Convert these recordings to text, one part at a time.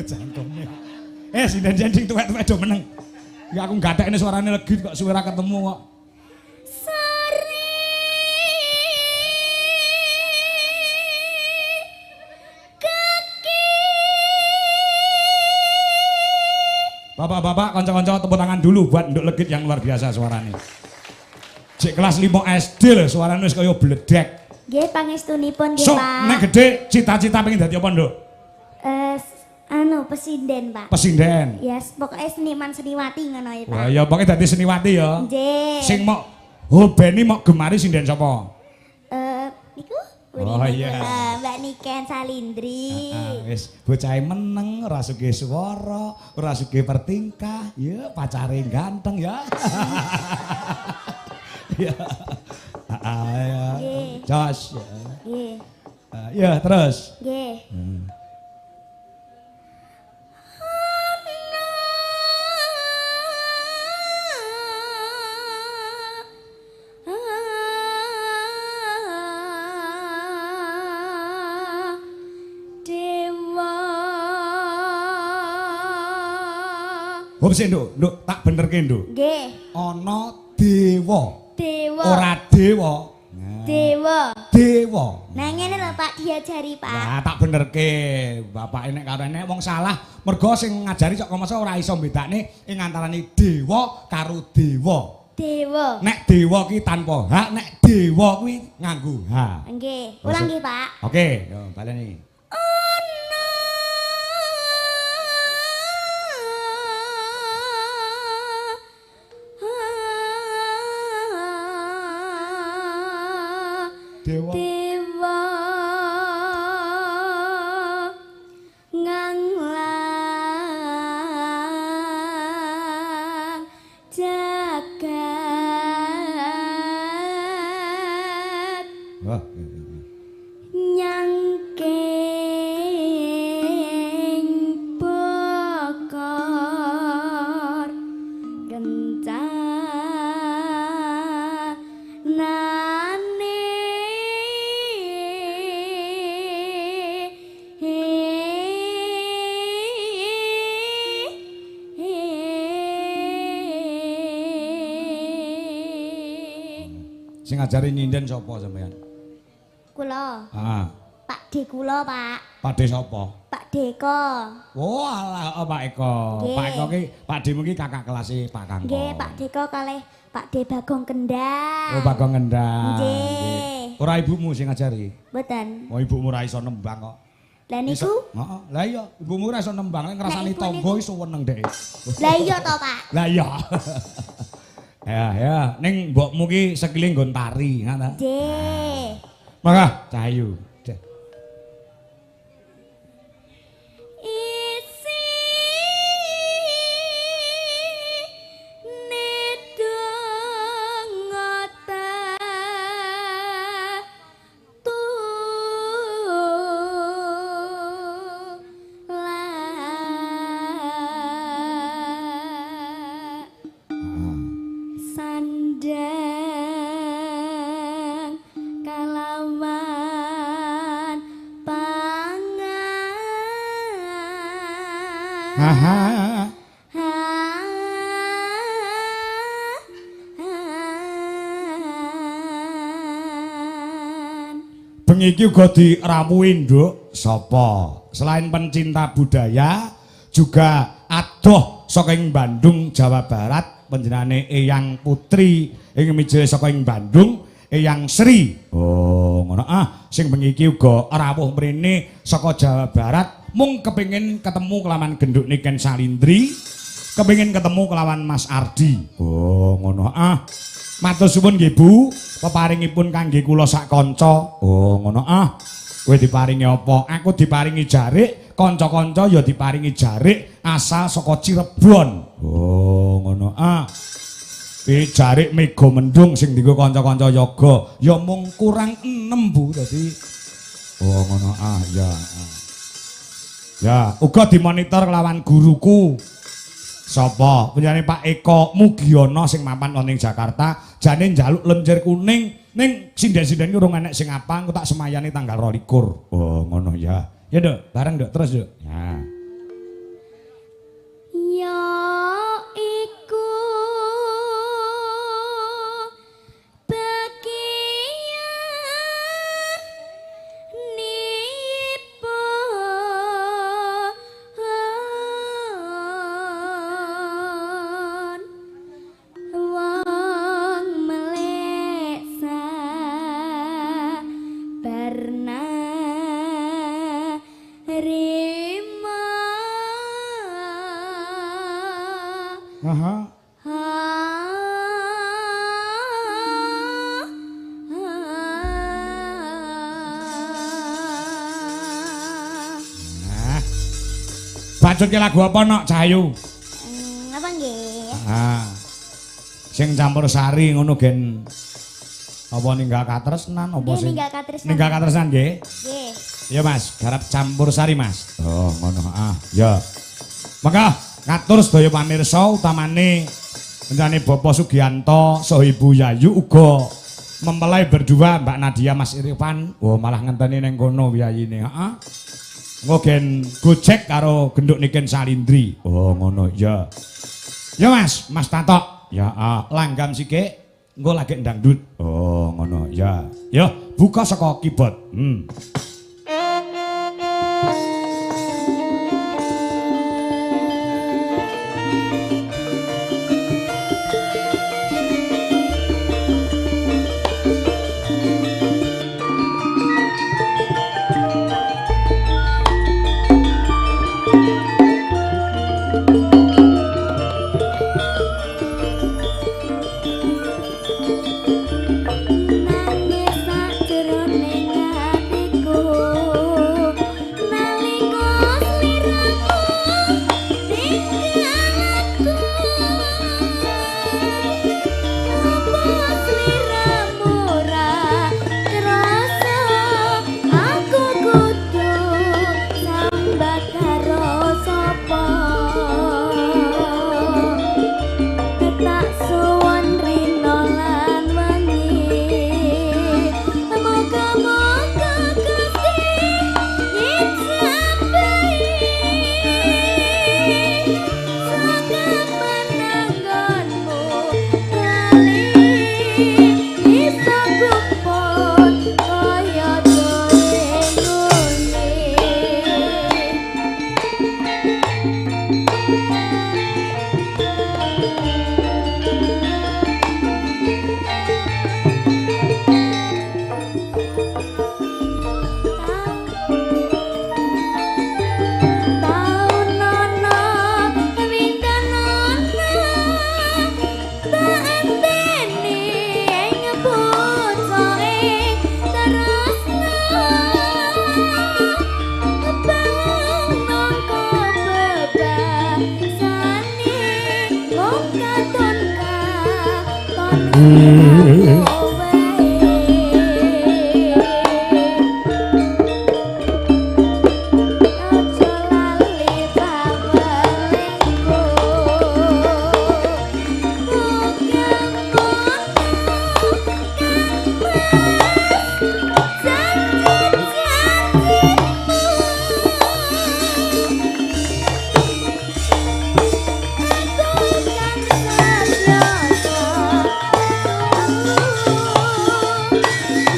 Jangkeme. Sinden jending tuwek-tuwek do meneng. Ya aku gatekne suarane legi kok suwe ra ketemu kok. Bapak-bapak, kanca-kanca tepuk tangan dulu buat Nduk Legit yang luar biasa suaranya. Cek kelas 5 SD lho, suaranya wis kaya bledek. Nggih, pangestunipun nggih, Pak. Pak. Nek gede cita-cita pengen dadi apa, Nduk? Pesinden, Pak. Pesinden. Yes, pokoknya seniman seniwati ngono ya, Pak. Wah, ya pokoknya dadi seniwati ya. Nggih. Sing mok hobeni mok gemari sinden sapa? Niku Oh iya. Mbak Niken Salindri. Wis bocahe meneng, ora sugih swara, ora sugih pertingkah, ya pacare ganteng ya. Ya. Ya. Jos. Nggih. Ya, terus. Nggih. Hop sih, Nduk, tak benerke, Nduk. Nggih. Ana dewa. Dewa. Ora dewa. Dewa. Dewa. Nah ngene lho Pak diajari Pak. Nah, tak benerke. Bapak nek karo nek wong salah, mergo sing ngajari kok masa ora iso bedakne ing antarane dewa karo dewa. Dewa. Nek dewa ki tanpa hak, nek dewa kuwi nganggo hak. Nggih, ulang nggih Pak. Oke, yo baleni. Dewa. Dewa nganglang jagat. Wah. Nyangking bokor Sing ngajari nyinden sapa sampean? Kula. Ah. Pak D kula, Pak. Pak D sapa? Pak Deko. Oh alah Pak Eko. Nggih. Pak Eko ki Pak D mungkin kakak kelas Pak Kangko. Nggih, Pak Deko kalih Pak D Bagong Kendang. Oh Bagong Kendang. Nggih. Ora ibumu sing ngajari? Mboten. Oh ibumu ora iso nembang kok. Lah niku? Heeh. Lah iya, ibumu ora iso nembang, nek ngrasani Lah, ibu tangga niku- iso weneng dhek. Lah iya to, Pak. Lah iya. Ya, ning mbokmu ki sekile nggon tari, ngono. Nggih. Mangga Cahayu. Isi nedong otak tulak sandang kalawan pangan. Aha. Bengi iki uga diramuin, Nduk. Sapa? Selain pencinta budaya, juga adoh saka ing Bandung, Jawa Barat, panjenengane Eyang Putri ing mijil saka ing Bandung, Eyang Sri. Oh, ngono sing bengi iki uga rawuh mrene saka Jawa Barat, mung kepengin ketemu kelawan Genduk Niken Salindri, kepengin ketemu kelawan Mas Ardi. Oh, ngono Matur suwun nggih Bu, peparingipun kangge kula sak kanca. Oh, ngono Kowe diparingi apa? Aku diparingi jarik, kanca-kanca ya diparingi jarik asal saka Cirebon. Oh, ngono jarik Mega Mendung sing dienggo kanca-kanca yoga ya mung kurang 6 Bu dadi. Oh, ngono ya. Ya, uga dimonitor kelawan guruku. Sapa? Penjane Pak Eko Mugiono sing mapan wonten Jakarta, jane njaluk lenjer kuning ning sinden-sinden ki urung enek sing apa, engko tak semayani tanggal 22. Oh, ngono ya. Ya, Nduk, bareng Nduk terus, Nduk. Ya. ngajutke lagu apa nok Cahayu? Apa nggih? Ah. Sing campur sari ngono gen apa ninggal katresnan apa sing? Ninggal katresnan. Ninggal katresnan nggih. Nggih. Ya Mas, garap campur sari Mas. Oh, ngono. Ah, ya. Maka ngatur sedaya pamirsa utamane bencane Bapak Sugianto saha Ibu Yayu uga mempelai berdua Mbak Nadia Mas Irfan. Oh, malah ngenteni ning kono wiyayine. Heeh. Engko gen gojek karo genduk niken Salindri. Oh, ngono. Ya. Ya Mas, Mas Tatok. Ya, langgam sikik. Engko lagi ndangdut. Oh, ngono. Ya. Ya, buka saka keyboard.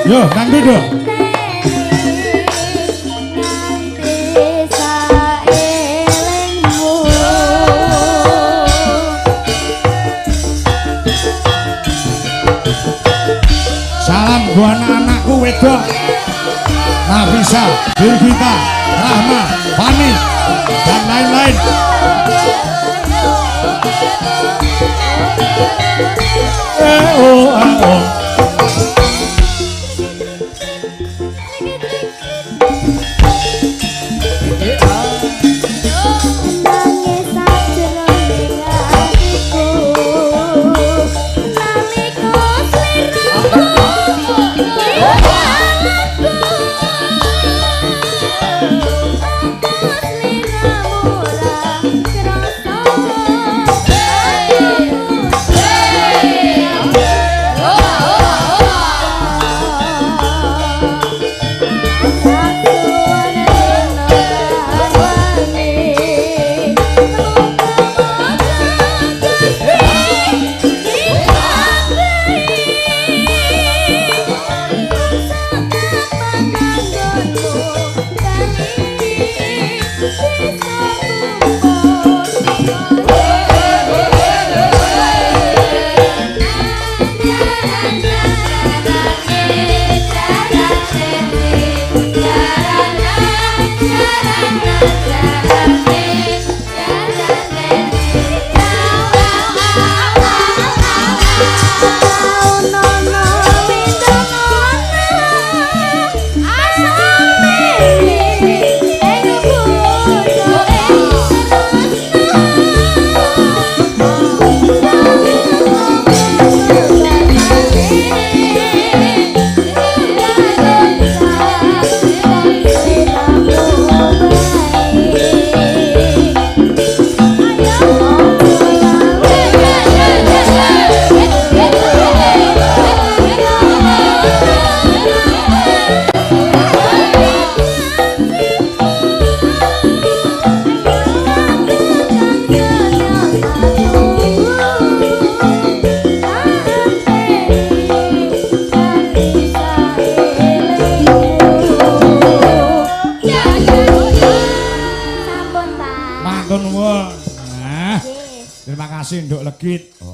Yo, nang duduk. Salam buat anak-anakku wedok. Nafisa, Birgita, Rahma, Fani, dan lain-lain. Oh. Masih nduk legit. Oh.